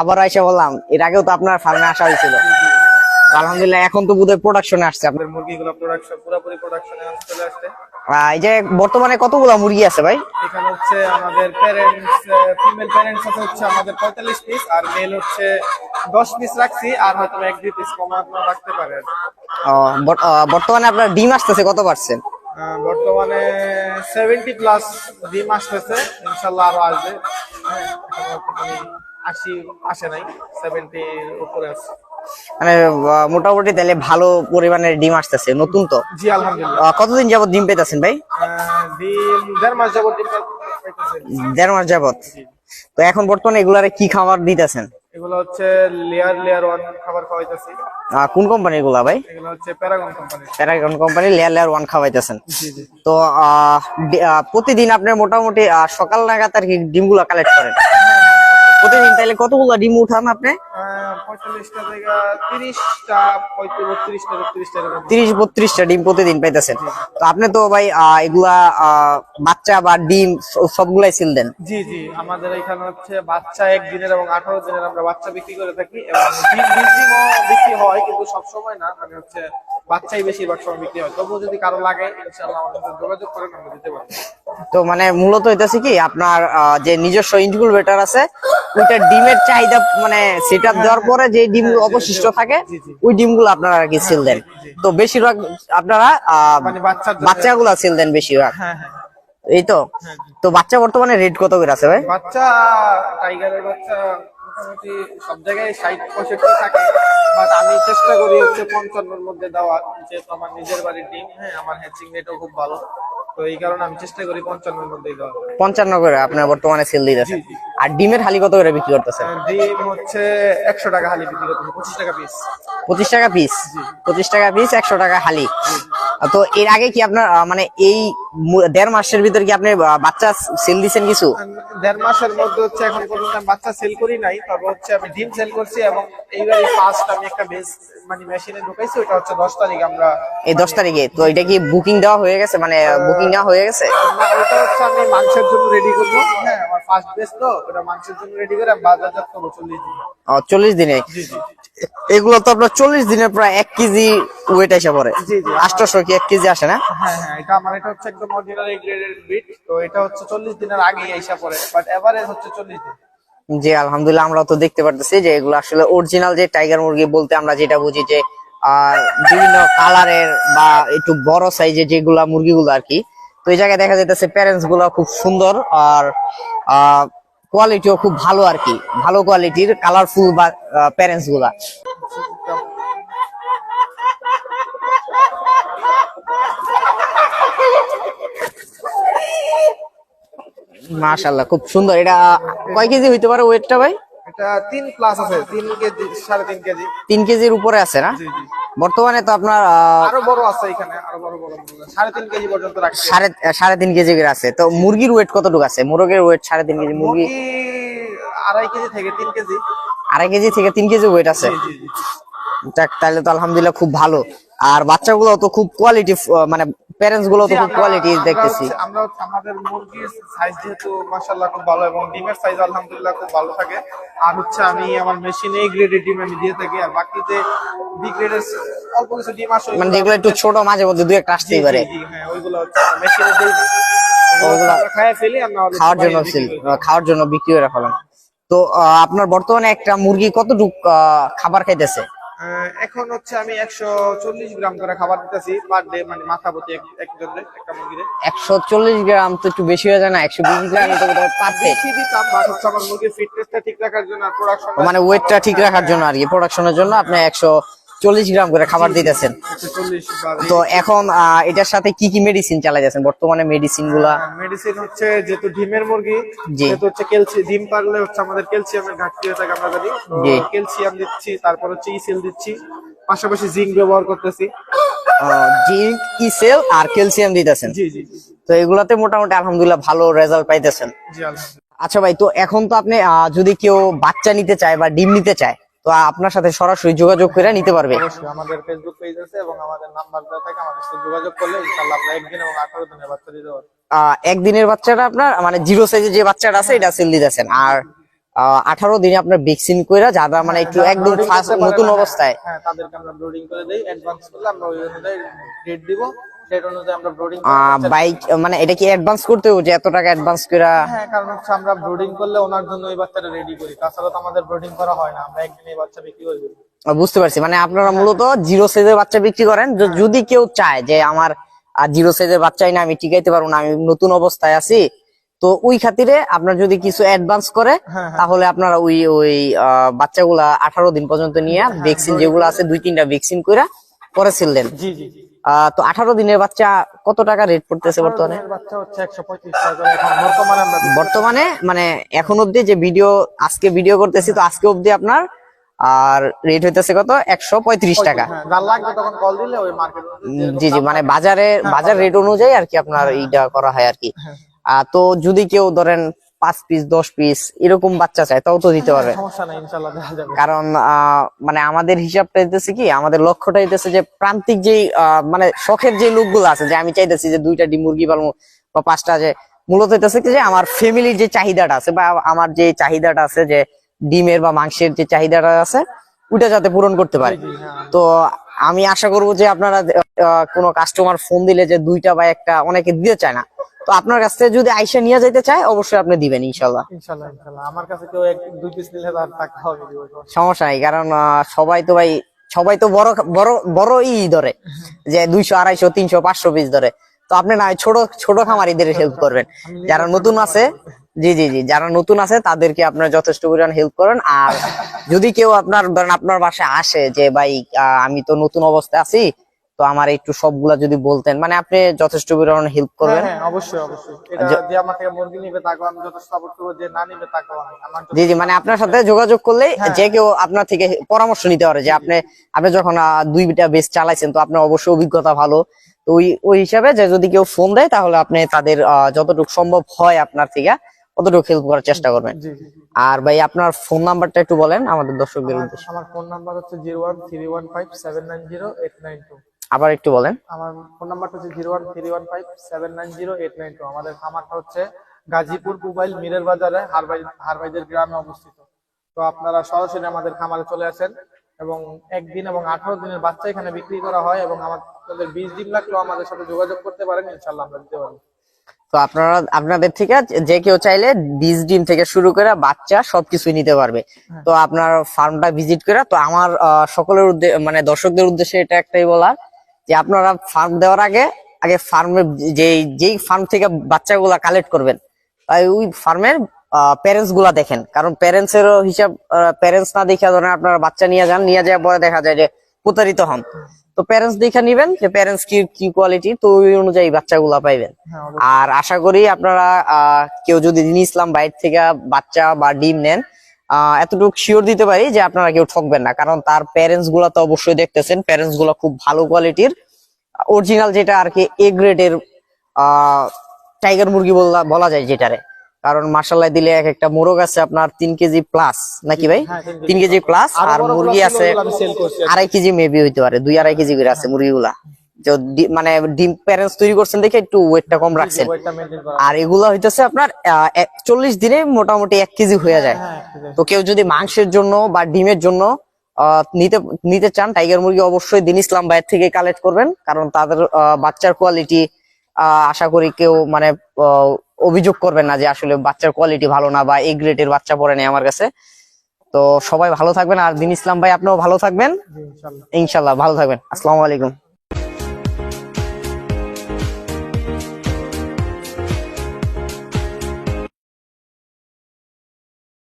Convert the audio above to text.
আবার এসে বললাম, এর আগেও তো আপনার ফার্মে আসা হয়েছিল। আলহামদুলিল্লাহ এখন তো বোধহয় প্রোডাকশনে আসছে আপনার মুরগিগুলো প্রোডাকশন পুরোপুরি প্রোডাকশনে চলে আসছে। এই যে বর্তমানে কতগুলা মুরগি আছে ভাই? এখানে হচ্ছে আমাদের প্যারেন্টস, ফিমেল প্যারেন্টস হচ্ছে আমাদের 45 পিস, আর মেল হচ্ছে 10 পিস রাখছি, আর হয়তো 1-2 পিস কমানো রাখতে পারে। বর্তমানে আপনার ডিম আসতেছে কত পার্সেন্ট? বর্তমানে 70 প্লাস ডিম আসতেছে, ইনশাল্লাহ আরো আসবে। মানে 80 আসে নাই, 70 উপরে আছে। মানে মোটামুটি তাহলে ভালো পরিমাণের ডিম আসতেছে, নতুন তো? জি আলহামদুলিল্লাহ। কতদিন যাবত ডিম পেতেছেন ভাই? ডিম 1.5 মাস যাবত ডিম পাইতেছে। 1.5 মাস যাবত। তো এখন বর্তমানে এগুলারে কি খাবার দিতেছেন? এগুলো হচ্ছে লেয়ার 1 খাবার খাওয়াইতেছি। কোন কোম্পানির গুলা ভাই? এগুলো হচ্ছে Paragon company. Paragon company layer 1 খাওয়াইতেছেন। জি জি। তো প্রতিদিন আপনার মোটামুটি সকাল নাগাদ আর কি ডিমগুলো কালেক্ট করেন? প্রতিদিন তাহলে কতগুলো ডিম উঠান আপনি? 45টা থেকে 30টা, 32টা 30-32টা ডিম প্রতিদিন পাইতেছেন। তো আপনি তো ভাই এগুলা বাচ্চা বা ডিম সবগুলাই সেল দেন? জি জি, আমাদের এখানে হচ্ছে বাচ্চা 1 দিনের এবং 18 দিনের আমরা বাচ্চা বিক্রি করে থাকি, এবং ডিম বিক্রি হয়, কিন্তু সব সময় না, মানে হচ্ছে বাচ্চাই বেশিরভাগ সময় বিক্রি হয়। তবুও যদি কারো লাগে ইনশাআল্লাহ আমাদের সাথে যোগাযোগ করেন, আমরা দিতে পারবো। তো মানে মূলত হইতাছে কি আপনার যে নিজস্ব ইনকিউবেটর আছে, ওইটা ডিমের চাহিদা মানে সেটআপ দেওয়ার পরে যে ডিমগুলো অবশিষ্ট থাকে ওই ডিমগুলো আপনারা আর কি সেল দেন। তো বেশিরভাগ আপনারা মানে বাচ্চাগুলো সেল দেন বেশিরভাগ। হ্যাঁ হ্যাঁ। এই তো। তো বাচ্চা বর্তমানে রেট কত করে আছে ভাই? বাচ্চা টাইগারের বাচ্চা মোটামুটি সব জায়গায় 60-65 থাকে, বাট আমি চেষ্টা করি হচ্ছে 55-এর মধ্যে দেওয়ার, যেহেতু আমার নিজের বাড়ির ডিম। হ্যাঁ, আমার হ্যাচিং রেটও খুব ভালো, তো এই কারণে আমি চেষ্টা করি 55-এর মধ্যেই দেওয়ার। 55 করে আপনার বর্তমানে সেল দিতেছেন। আর ডিমের হালি কত করে বিক্রি করতেছেন? ডিম হচ্ছে 100 টাকা হালি বিক্রি করতেছি, 25 টাকা পিস। 25 টাকা পিস? 25 টাকা পিস, 100 টাকা হালি। তো এর আগে কি আপনার মানে এই 1.5 মাসের ভিতর কি আপনি বাচ্চা সেল দিচ্ছেন কিছু? 1.5 মাসের মধ্যে হচ্ছে এখন পর্যন্ত আমি বাচ্চা সেল করি নাই, তবে হচ্ছে আমি ডিম সেল করছি, এবং এইবারই ফার্স্ট আমি একটা বেস মানে মেশিনে ঢুকাইছি, ওটা হচ্ছে 10 তারিখ আমরা। এই 10 তারিখে? তো এটা কি বুকিং দেওয়া হয়ে গেছে, মানে বুকিং নেওয়া হয়ে গেছে? না, ওটা হচ্ছে আমি মাংসের জন্য রেডি করবো। হ্যাঁ, আমার ফার্স্ট বেস, তো ওটা মাংসের জন্য রেডি করে আমি বাজারজাত করবো 40 দিন। 40 দিনে? জি জি। এগুলো তো আপনার 40 দিনে প্রায় 1 কেজি ওয়েট এসে পড়ে। জি জি। 800 কি 1 কেজি আসে না? হ্যাঁ হ্যাঁ, এটা আমার এটা হচ্ছে একদম অরিজিনাল গ্রেডেড বিট, তো এটা হচ্ছে 40 দিনের আগেই এসে পড়ে, বাট এভারেজ হচ্ছে 40 দিন। জি আলহামদুলিল্লাহ, আমরা তো দেখতে পারতেছি যে এগুলো আসলে অরিজিনাল যে টাইগার মুরগি বলতে আমরা যেটা বুঝি যে বিভিন্ন কালারের বা একটু বড় সাইজের যেগুলা মুরগিগুলো আর কি। তো এই জায়গায় দেখা যাইতেছে প্যারেন্টস গুলো খুব সুন্দর, আর কোয়ালিটিও খুব ভালো আর কি, ভালো কোয়ালিটির কালারফুল বা প্যারেন্টস গুলা। মাশাআল্লাহ, খুব সুন্দর। এটা কয় কেজি হইতে পারে ওয়েটটা ভাই? এটা 3 প্লাস আছে, 3 কেজি 3.5 কেজি। 3 কেজির উপরে আছে না? জি জি। বর্তমানে তো আপনার আরো বড় আছে, এখানে আরো বড় 3.5 কেজি পর্যন্ত রাখছে। 3.5 কেজি করে আছে। তো মুরগির ওয়েট কতটুকু আছে? মুরগির ওয়েট 3.5 কেজি, মুরগি 2.5 কেজি থেকে 3 কেজি। 2.5 কেজি থেকে 3 কেজি ওয়েট আছে। জি জি জি। যাক, তাহলে তো আলহামদুলিল্লাহ খুব ভালো। আর বাচ্চাগুলো তো খুব কোয়ালিটি, মানে প্যারেন্টস গুলো তো খুব কোয়ালিটি দেখতেছি। আমরা আমাদের মুরগির সাইজ যেহেতু মাশাআল্লাহ খুব ভালো, এবং ডিমের সাইজ আলহামদুলিল্লাহ খুব ভালো থাকে। আর হচ্ছে আমি আমার মেশিনে এই গ্রেডের ডিম আমি দিয়ে থাকি, আর বাকিতে বি গ্রেডের অল্প কিছু ডিম আসে, মানে যেগুলো একটু ছোট, মাঝে মধ্যে দুই একটা আসতেই পারে। হ্যাঁ, ওইগুলো হচ্ছে মেশিনে দেই না, ওগুলো খাইয়ে ফেলি আমরা, খাওয়ার জন্য বিক্রি করে ফেলেন। তো আপনার বর্তমানে একটা মুরগি কতটুক খাবার খাইতেছে? এখন হচ্ছে আমি 140 গ্রাম করে খাবার দিতেছি পার ডে, মানে মাথা প্রতি একজনের একটা মুরগিরে। 140 গ্রাম তো একটু বেশি হয়ে যায় না? 120 গ্রাম তো পারফেক্ট। বেশি দিতাম, বাট হচ্ছে আমার মুরগির ফিটনেসটা ঠিক রাখার জন্য, আর প্রোডাকশন মানে ওয়েটটা ঠিক রাখার জন্য আর কি, প্রোডাকশনের জন্য আপনি 140 গ্রাম করে খাবার দিতেছেন। 140 বা। তো এখন এটার সাথে কি কি মেডিসিন চালাই যাচ্ছেন বর্তমানে? মেডিসিন গুলা মেডিসিন হচ্ছে যেহেতু ডিমের মুরগি, জি, যেহেতু হচ্ছে ক্যালসিয়াম, ডিম পারলে হচ্ছে আমাদের ক্যালসিয়ামের ঘাটতি হয়ে থাকে, আমরা জানি। তো ক্যালসিয়াম দিচ্ছি, তারপর হচ্ছে ইসেল দিচ্ছি, পাশাপাশি জিঙ্ক ব্যবহার করতেছি। জিঙ্ক, ইসেল আর ক্যালসিয়াম দিতেছেন। জি জি। তো এগুলাতে মোটামুটি আলহামদুলিল্লাহ ভালো রেজাল্ট পাইতেছেন। জি আলহামদুলিল্লাহ। আচ্ছা ভাই, তো এখন তো আপনি যদি কেউ বাচ্চা নিতে চায় বা ডিম নিতে চায়, তো আপনার সাথে সরাসরি যোগাযোগ করে নিতে পারবে? অবশ্যই, আমাদের ফেসবুক পেজ আছে এবং আমাদের নাম্বার দেওয়া থাকে, আমাদের সাথে যোগাযোগ করলে ইনশাআল্লাহ আমরা 1 দিন এবং 18 দিনের বাচ্চা দিতে পারবো। 1 দিনের বাচ্চাটা আপনার মানে জিরো সাইজের যে বাচ্চাটা আছে এটা সেল দিতেছেন, আর 18 দিনে আপনার ভ্যাকসিন কইরা যারা মানে একটু যারা একদম brooding ফার্স্ট করতে পারে নতুন না, অবস্থায় হ্যাঁ তাদেরকে আমরা ব্রোডিং করে দেই, অ্যাডভান্স করলে আমরা ওই অনুযায়ী ডেট দিব, সেই অনুযায়ী আমরা ব্রোডিং বাইক মানে এটা কি অ্যাডভান্স করতে হবে যে এত টাকা অ্যাডভান্স কইরা? হ্যাঁ, কারণ হচ্ছে আমরা ব্রোডিং করলে ওনার জন্য ওই বাচ্চাটা রেডি করি, তাছাড়া তো আমাদের ব্রোডিং করা হয় না, আমরা একদিনে এই বাচ্চা বিক্রি করে দিই। বুঝতে পারছি, মানে আপনারা মূলত জিরো সাইজের বাচ্চা বিক্রি করেন। যদি কেউ চায় যে আমার জিরো সাইজের বাচ্চাই না, আমি টিকাইতে পারবো না, আমি নতুন অবস্থায় আছি, তো ওই খাতিরে আপনার যদি কিছু অ্যাডভান্স করে হ্যাঁ, তাহলে আপনারা ওই ওই বাচ্চাগুলা 18 দিন পর্যন্ত নিয়ে ভ্যাকসিন যেগুলো আছে 2-3টা ভ্যাকসিন কইরা পরে ছিলেন। জি জি জি। তো 18 দিনের বাচ্চা কত টাকা রেট পড়তেছে বর্তমানে? আমাদের বাচ্চা হচ্ছে 135 টাকা করে এখন বর্তমানে আমরা দিচ্ছি। বর্তমানে মানে এখন অব্দি যে আজকে ভিডিও করতেছি, তো আজকে অব্দি আপনার আর রেট হইতেছে কত? 135 টাকা। হ্যাঁ, যার লাগবে তখন কল দিলে ওই মার্কেট জি জি, মানে বাজার রেট অনুযায়ী আর কি আপনার এইটা করা হয় আর কি। হ্যাঁ। তো যদি কেউ ধরেন 5 পিস 10 পিস এরকম বাচ্চা চায় তাও তো দিতে পারবে, সমস্যা নাই, ইনশাআল্লাহ দেওয়া যাবে। কারণ মানে আমাদের হিসাবটা হইতেছে কি, আমাদের লক্ষ্যটা হইতেছে যে প্রান্তিক যেই মানে শখের যে লোকগুলো আছে, যে আমি চাইতেছি যে 2টা ডিম মুরগি পালবো বা 5টা, যে মূলত হইতেছে কি যে আমার ফ্যামিলির যে চাহিদাটা আছে বা আমার যে চাহিদাটা আছে যে ডিমের বা মাংসের যে চাহিদাটা আছে ওটা যাতে পূরণ করতে পারে। তো আমি আশা করবো যে আপনারা কোনো কাস্টমার ফোন দিলে যে 2টা বা 1টা অনেকে দিতে চায় না, তো আপনার কাছ থেকে যদি আইসা নিয়ে যেতে চায় অবশ্যই আপনি দিবেন ইনশাল্লাহ। ইনশাআল্লাহ ইনশাআল্লাহ, আমার কাছে কেউ 1-2 পিস নিলে তার টাকা হবে দিব। সমস্যা নাই, কারণ সবাই তো বড় বড় বড় ধরে যে 200 250 300 500 পিস ধরে, তো আপনি না ছোট ছোট খামারিদের হেল্প করবেন, যারা নতুন আছে। জি জি জি, যারা নতুন আছে তাদেরকে আপনার যথেষ্ট পরিমাণ হেল্প করেন। আর যদি কেউ আপনার ধরেন আপনার বাসায় আসে যে ভাই আমি তো নতুন অবস্থায় আছি, তো আমার একটু সবগুলা যদি বলতেন, মানে আপনি যথেষ্ট পরিমাণ হেল্প করবেন। হ্যাঁ অবশ্যই অবশ্যই, এটা যে আমার থেকে মুরগি নিবে তাকেও আমি যথেষ্ট সাপোর্ট করবো, যে না নিবে তাকেও আমি আমার জি জি, মানে আপনার সাথে যোগাযোগ করলে যে কেউ আপনার থেকে পরামর্শ নিতে পারে, যে আপনি যখন 2টা বেস চালাইছেন তো আপনার অবশ্যই অভিজ্ঞতা ভালো, তো ওই হিসাবে যে যদি কেউ ফোন দেয় তাহলে আপনি তাদের যতটুকু সম্ভব হয় আপনার থেকে ততটুকু হেল্প করার চেষ্টা করবেন। জি জি। আর ভাই আপনার ফোন নাম্বারটা একটু বলেন আমাদের দর্শকদের উদ্দেশ্যে। আমার ফোন নাম্বার হচ্ছে 01315790892। আবার একটু বলেন। আমার ফোন নাম্বারটা হচ্ছে 01315790892। আমাদের খামারটা হচ্ছে গাজীপুর মোবাইল মিরের বাজারে হারবাইদের গ্রামে অবস্থিত। তো আপনারা সরাসরি আমাদের খামারে চলে আসেন, এবং 1 দিন এবং 18 দিনের বাচ্চা এখানে বিক্রি করা হয়, এবং আমাদের 20 ডিম লাগলেও আমাদের সাথে যোগাযোগ করতে পারেন, ইনশাআল্লাহ আমরা দিতে পারবো। তো আপনাদের থেকে যে কেউ চাইলে 20 ডিম থেকে শুরু করে বাচ্চা সবকিছুই নিতে পারবে। তো আপনার ফার্মটা ভিজিট করে, তো আমার সকলের মানে দর্শকদের উদ্দেশ্যে এটা একটাই বলার, যে আপনারা ফার্ম দেওয়ার আগে ফার্মের যেই ফার্ম থেকে বাচ্চাগুলা কালেক্ট করবেন তাই ওই ফার্মের প্যারেন্টস গুলা দেখেন, কারণ প্যারেন্টস এরও হিসাব, প্যারেন্টস না দেখে ধরেন আপনার বাচ্চা নিয়ে যাওয়ার পরে দেখা যায় যে প্রতারিত হন। তো প্যারেন্টস দেখে নিবেন যে প্যারেন্টস কি কোয়ালিটি, তো ওই অনুযায়ী বাচ্চাগুলা পাইবেন। আর আশা করি আপনারা কেউ যদি দিন ইসলাম বাইর থেকে বাচ্চা বা ডিম নেন, এতটুকু শিওর দিতে পারি যে আপনারা কেউ ঠকবেন না, কারণ তার প্যারেন্টস গুলা তো অবশ্যই দেখতেছেন, প্যারেন্টস গুলা খুব ভালো কোয়ালিটির অরিজিনাল, যেটা আর কি এ গ্রেডের টাইগার মুরগি বলা যায় যেটারে। কারণ মাশাআল্লাহ দিলে এক একটা মোরগ আছে আপনার 3 কেজি প্লাস, নাকি ভাই? 3 কেজি প্লাস, আর মুরগি আছে 2.5 কেজি মেবি হইতে পারে, 2-2.5 কেজি করে আছে মুরগিগুলা। মানে ডিম প্যারেন্টস তৈরি করছেন দেখে একটু ওয়েটটা কম রাখছেন। আর এগুলা হইতেছে আপনার 40 দিনে মোটামুটি 1 কেজি হয়ে যায়। তো কেউ যদি মাংসের জন্য বা ডিমের জন্য নিতে চান টাইগার মুরগি, অবশ্যই দিন ইসলাম ভাইয়ের থেকে কালেক্ট করবেন, কারণ তাদের বাচ্চার কোয়ালিটি আশা করি কেউ মানে অভিযোগ করবেন না যে আসলে বাচ্চার কোয়ালিটি ভালো না বা এ গ্রেডের বাচ্চা পড়ে নেই আমার কাছে। তো সবাই ভালো থাকবেন, আর দিন ইসলাম ভাই আপনিও ভালো থাকবেন ইনশাল্লাহ, ভালো থাকবেন। আসসালামু আলাইকুম।